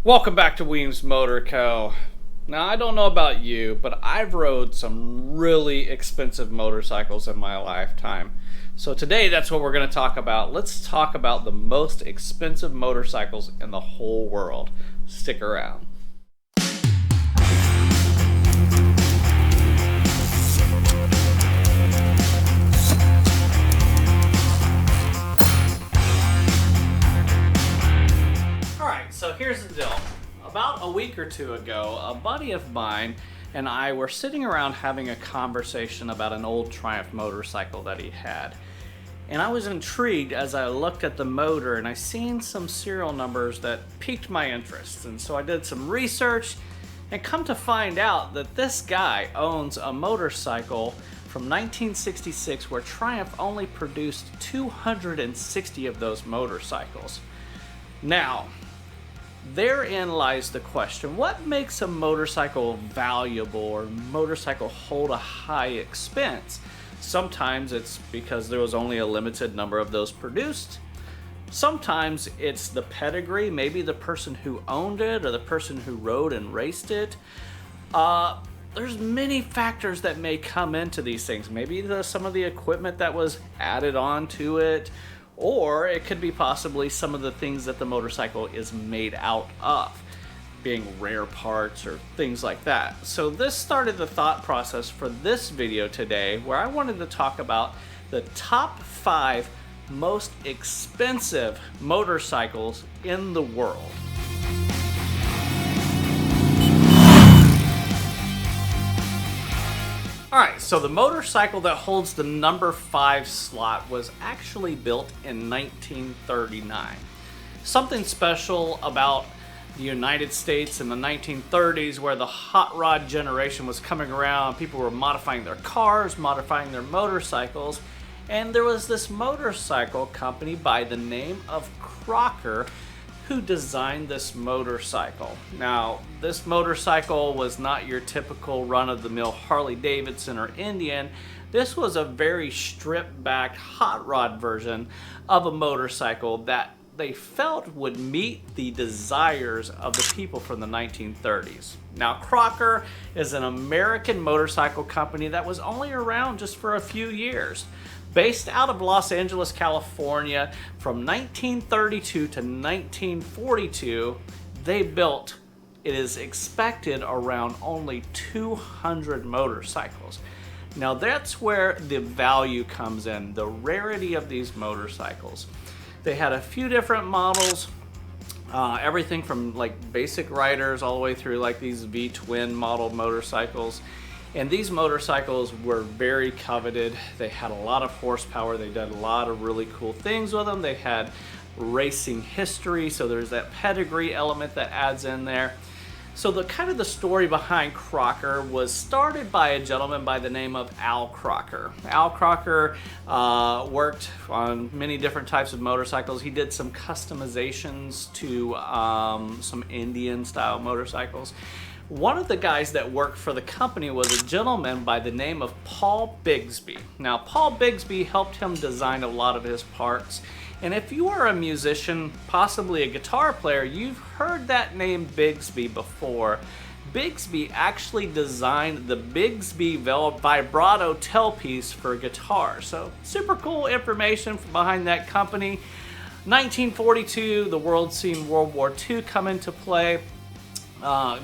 Welcome back to Weems Motor Co. Now, I don't know about you, but I've rode some really expensive motorcycles in my lifetime. So today, that's what we're going to talk about. Let's talk about the most expensive motorcycles in the whole world. Stick around. So here's the deal. About a week or two ago, a buddy of mine and I were sitting around having a conversation about an old Triumph motorcycle that he had. And I was intrigued as I looked at the motor and I seen some serial numbers that piqued my interest. And so I did some research and come to find out that this guy owns a motorcycle from 1966 where Triumph only produced 260 of those motorcycles. Now, therein lies the question, what makes a motorcycle valuable or motorcycle hold a high expense? Sometimes it's because there was only a limited number of those produced. Sometimes it's the pedigree, maybe the person who owned it or the person who rode and raced it. There's many factors that may come into these things. Maybe some of the equipment that was added on to it, or it could be possibly some of the things that the motorcycle is made out of, being rare parts or things like that. So this started the thought process for this video today, where I wanted to talk about the top 5 most expensive motorcycles in the world. Alright, so the motorcycle that holds the number 5 slot was actually built in 1939. Something special about the United States in the 1930s, where the hot rod generation was coming around, people were modifying their cars, modifying their motorcycles, and there was this motorcycle company by the name of Crocker who designed this motorcycle. Now, this motorcycle was not your typical run-of-the-mill Harley Davidson or Indian. This was a very stripped-back hot rod version of a motorcycle that they felt would meet the desires of the people from the 1930s. Now, Crocker is an American motorcycle company that was only around just for a few years. Based out of Los Angeles, California, from 1932 to 1942, they built, it is expected, around only 200 motorcycles. Now that's where the value comes in, the rarity of these motorcycles. They had a few different models, everything from like basic riders all the way through like these V-twin model motorcycles. And these motorcycles were very coveted. They had a lot of horsepower. They did a lot of really cool things with them. They had racing history, so there's that pedigree element that adds in there. So the story behind Crocker was started by a gentleman by the name of Al Crocker. Al Crocker worked on many different types of motorcycles. He did some customizations to some Indian style motorcycles. One of the guys that worked for the company was a gentleman by the name of Paul Bigsby. Now, Paul Bigsby helped him design a lot of his parts. And if you are a musician, possibly a guitar player, you've heard that name Bigsby before. Bigsby actually designed the Bigsby vibrato tailpiece for guitar. So super cool information behind that company. 1942, the world seen World War II come into play.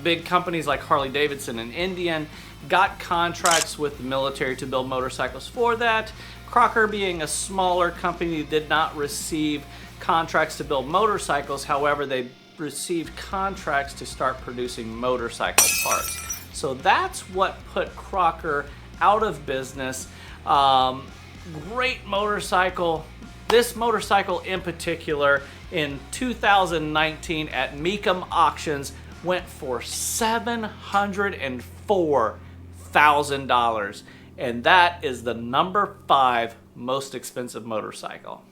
Big companies like Harley Davidson and Indian got contracts with the military to build motorcycles for that. Crocker, being a smaller company, did not receive contracts to build motorcycles. However, they received contracts to start producing motorcycle parts. So that's what put Crocker out of business. Great motorcycle. This motorcycle in particular, in 2019 at Mecum Auctions, went for $704,000, and that is the number 5 most expensive motorcycle.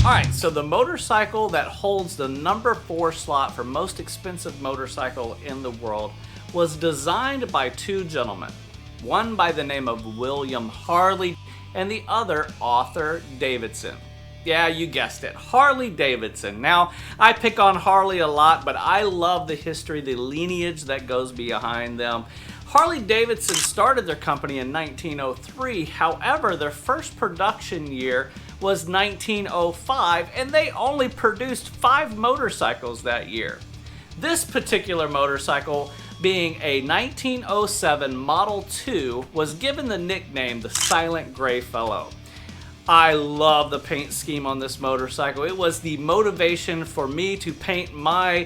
Alright, so the motorcycle that holds the number 4 slot for most expensive motorcycle in the world was designed by 2 gentlemen. One by the name of William Harley and the other Arthur Davidson. Yeah, you guessed it, Harley Davidson. Now, I pick on Harley a lot, but I love the history, the lineage that goes behind them. Harley Davidson started their company in 1903. However, their first production year was 1905, and they only produced 5 motorcycles that year. This particular motorcycle, being a 1907 Model 2, was given the nickname the Silent Gray Fellow. I love the paint scheme on this motorcycle. It was the motivation for me to paint my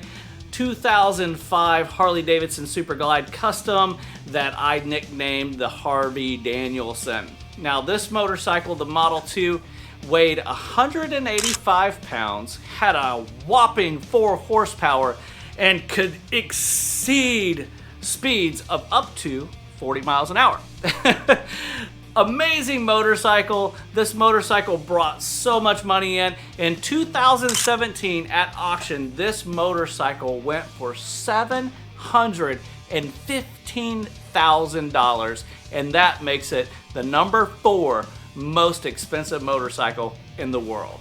2005 Harley Davidson Super Glide Custom that I nicknamed the Harvey Danielson. Now, this motorcycle, the Model 2, weighed 185 pounds, had a whopping 4 horsepower, and could exceed speeds of up to 40 miles an hour. Amazing motorcycle. This motorcycle brought so much money in. In 2017 at auction, this motorcycle went for $715,000, and that makes it the number 4 most expensive motorcycle in the world.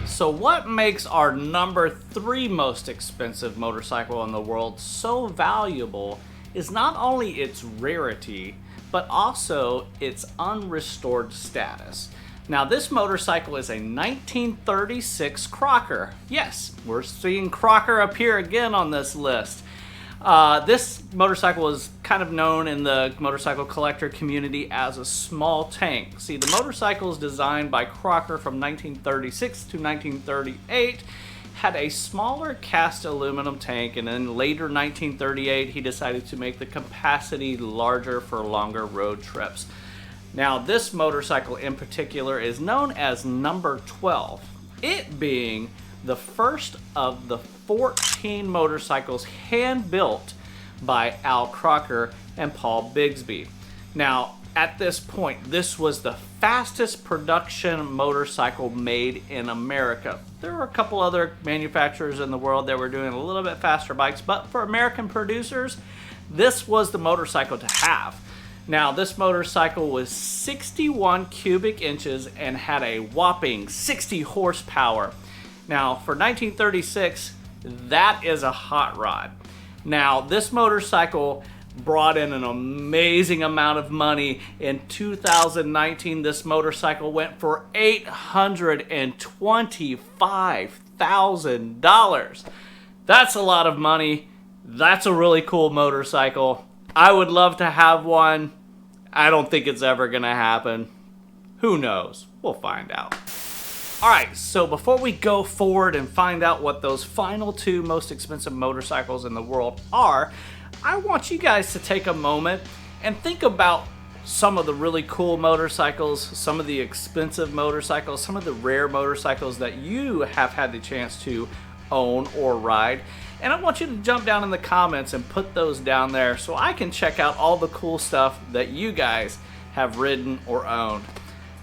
So what makes our number 3 most expensive motorcycle in the world so valuable is not only its rarity, but also its unrestored status. Now, this motorcycle is a 1936 Crocker. Yes, we're seeing Crocker appear again on this list. This motorcycle is kind of known in the motorcycle collector community as a small tank. See, the motorcycle is designed by Crocker from 1936 to 1938, had a smaller cast aluminum tank, and in later 1938 he decided to make the capacity larger for longer road trips. Now, this motorcycle in particular is known as number 12, it being the first of the 14 motorcycles hand-built by Al Crocker and Paul Bigsby. Now, at this point, this was the fastest production motorcycle made in America. There were a couple other manufacturers in the world that were doing a little bit faster bikes, but for American producers, this was the motorcycle to have. Now, this motorcycle was 61 cubic inches and had a whopping 60 horsepower. Now, for 1936, that is a hot rod. Now, this motorcycle brought in an amazing amount of money. In 2019, this motorcycle went for $825,000. That's a lot of money. That's a really cool motorcycle. I would love to have one. I don't think it's ever gonna happen. Who knows? We'll find out. Alright, so before we go forward and find out what those final 2 most expensive motorcycles in the world are, I want you guys to take a moment and think about some of the really cool motorcycles, some of the expensive motorcycles, some of the rare motorcycles that you have had the chance to own or ride. And I want you to jump down in the comments and put those down there so I can check out all the cool stuff that you guys have ridden or owned.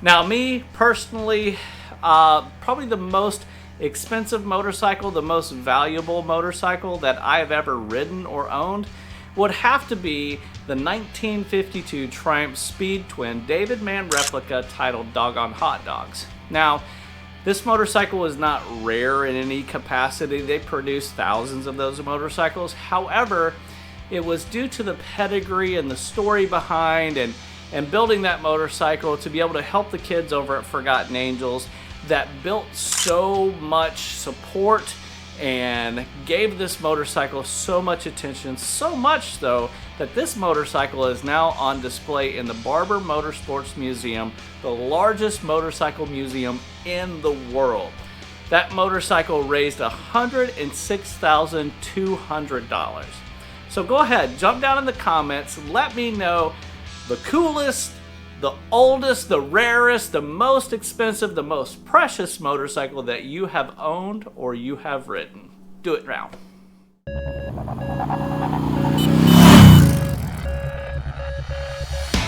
Now, me personally, probably the most expensive motorcycle, the most valuable motorcycle that I've ever ridden or owned would have to be the 1952 Triumph Speed Twin David Mann replica titled Doggone Hot Dogs. Now, this motorcycle is not rare in any capacity. They produce thousands of those motorcycles. However, it was due to the pedigree and the story behind and building that motorcycle to be able to help the kids over at Forgotten Angels that built so much support and gave this motorcycle so much attention, so much so that this motorcycle is now on display in the Barber Motorsports Museum, the largest motorcycle museum in the world. That motorcycle raised $106,200. So go ahead, jump down in the comments, let me know the coolest, the oldest, the rarest, the most expensive, the most precious motorcycle that you have owned or you have ridden. Do it now.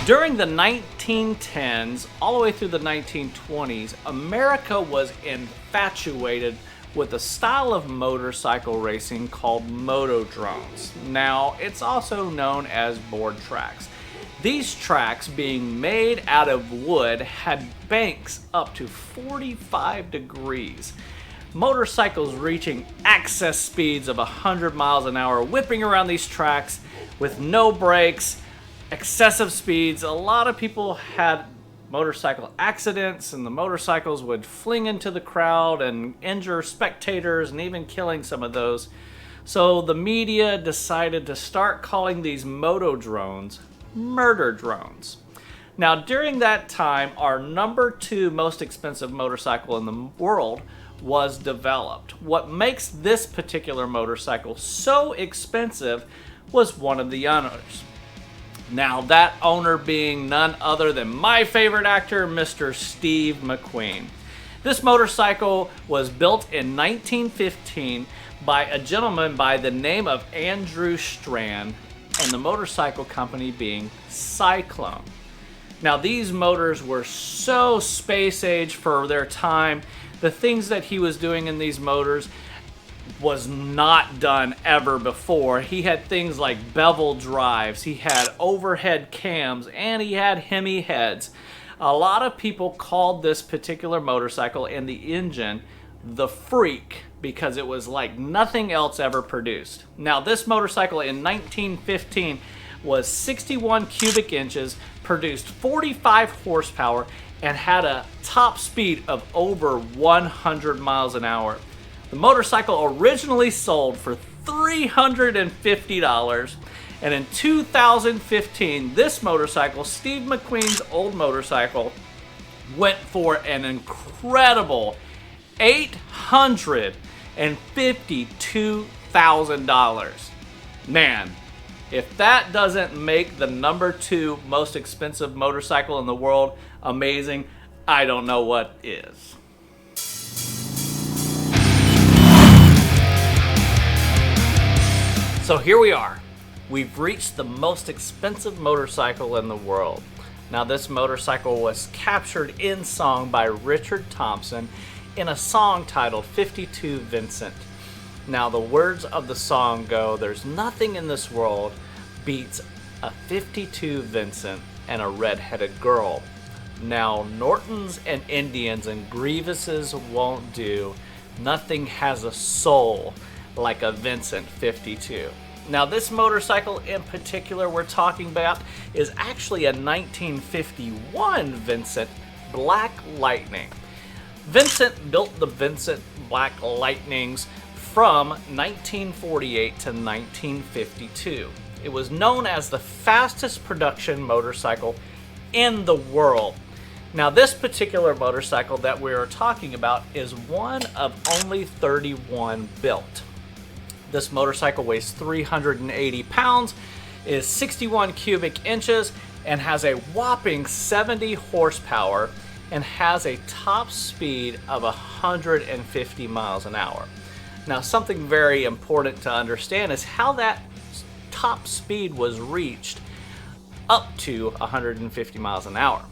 During the 1910s, all the way through the 1920s, America was infatuated with a style of motorcycle racing called motodromes. Now, it's also known as board tracks. These tracks, being made out of wood, had banks up to 45 degrees. Motorcycles reaching excess speeds of 100 miles an hour, whipping around these tracks with no brakes, excessive speeds. A lot of people had motorcycle accidents, and the motorcycles would fling into the crowd and injure spectators and even killing some of those. So the media decided to start calling these moto drones murder drones. Now, during that time, our number 2 most expensive motorcycle in the world was developed. What makes this particular motorcycle so expensive was one of the owners. Now, that owner being none other than my favorite actor, Mr. Steve McQueen. This motorcycle was built in 1915 by a gentleman by the name of Andrew Strand, and the motorcycle company being Cyclone. Now, these motors were so space age for their time. The things that he was doing in these motors was not done ever before. He had things like bevel drives, he had overhead cams, and he had Hemi heads. A lot of people called this particular motorcycle and the engine the Freak because it was like nothing else ever produced. Now, this motorcycle in 1915 was 61 cubic inches, produced 45 horsepower, and had a top speed of over 100 miles an hour. The motorcycle originally sold for $350, and in 2015, this motorcycle, Steve McQueen's old motorcycle, went for an incredible $852,000. Man, if that doesn't make the number 2 most expensive motorcycle in the world amazing, I don't know what is. So here we are. We've reached the most expensive motorcycle in the world. Now, this motorcycle was captured in song by Richard Thompson in a song titled 52 Vincent. Now, the words of the song go, "There's nothing in this world beats a 52 Vincent and a red-headed girl. Now, Nortons and Indians and Grievuses won't do. Nothing has a soul like a Vincent 52. Now, this motorcycle in particular we're talking about is actually a 1951 Vincent Black Lightning. Vincent built the Vincent Black Lightnings from 1948 to 1952. It was known as the fastest production motorcycle in the world. Now, this particular motorcycle that we are talking about is one of only 31 built. This motorcycle weighs 380 pounds, is 61 cubic inches, and has a whopping 70 horsepower, and has a top speed of 150 miles an hour. Now, something very important to understand is how that top speed was reached up to 150 miles an hour.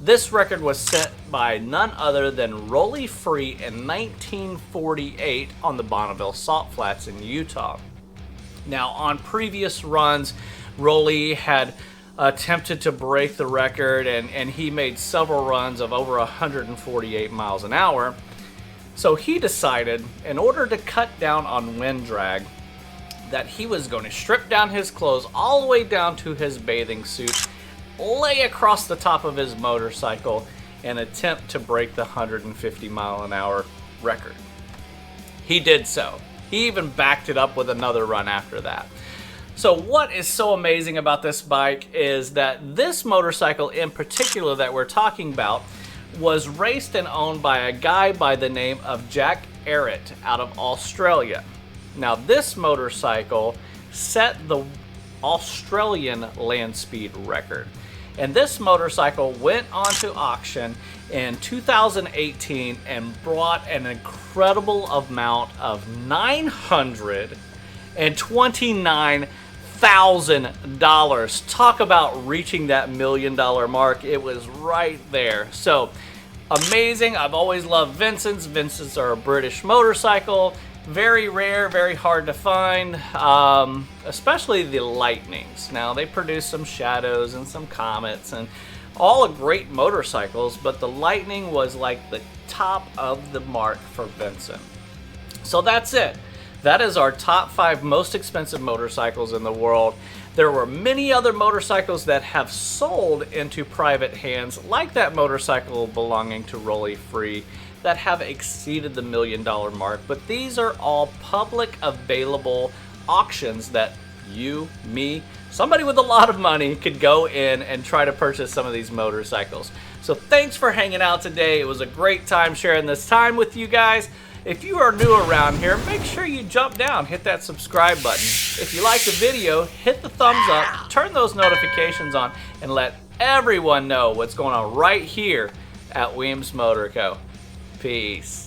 This record was set by none other than Rollie Free in 1948 on the Bonneville Salt Flats in Utah. Now, on previous runs, Rollie had attempted to break the record, and he made several runs of over 148 miles an hour. So he decided, in order to cut down on wind drag, that he was going to strip down his clothes all the way down to his bathing suit, lay across the top of his motorcycle, and attempt to break the 150 mile an hour record. He did so. He even backed it up with another run after that. So what is so amazing about this bike is that this motorcycle in particular that we're talking about was raced and owned by a guy by the name of Jack Arrett out of Australia. Now, this motorcycle set the Australian land speed record. And this motorcycle went onto auction in 2018 and brought an incredible amount of $929,000. Talk about reaching that $1 million mark. It was right there. So amazing. I've always loved Vincent's. Vincent's are a British motorcycle. Very rare, very hard to find, especially the Lightnings. Now, they produce some Shadows and some Comets and all great motorcycles, but the Lightning was like the top of the mark for Vincent. So that's it. That is our top 5 most expensive motorcycles in the world. There were many other motorcycles that have sold into private hands, like that motorcycle belonging to Rolly Free, that have exceeded the $1 million mark. But these are all public available auctions that you, me, somebody with a lot of money could go in and try to purchase some of these motorcycles. So thanks for hanging out today. It was a great time sharing this time with you guys. If you are new around here, make sure you jump down, hit that subscribe button. If you like the video, hit the thumbs up, turn those notifications on, and let everyone know what's going on right here at Weems Motor Co. Peace.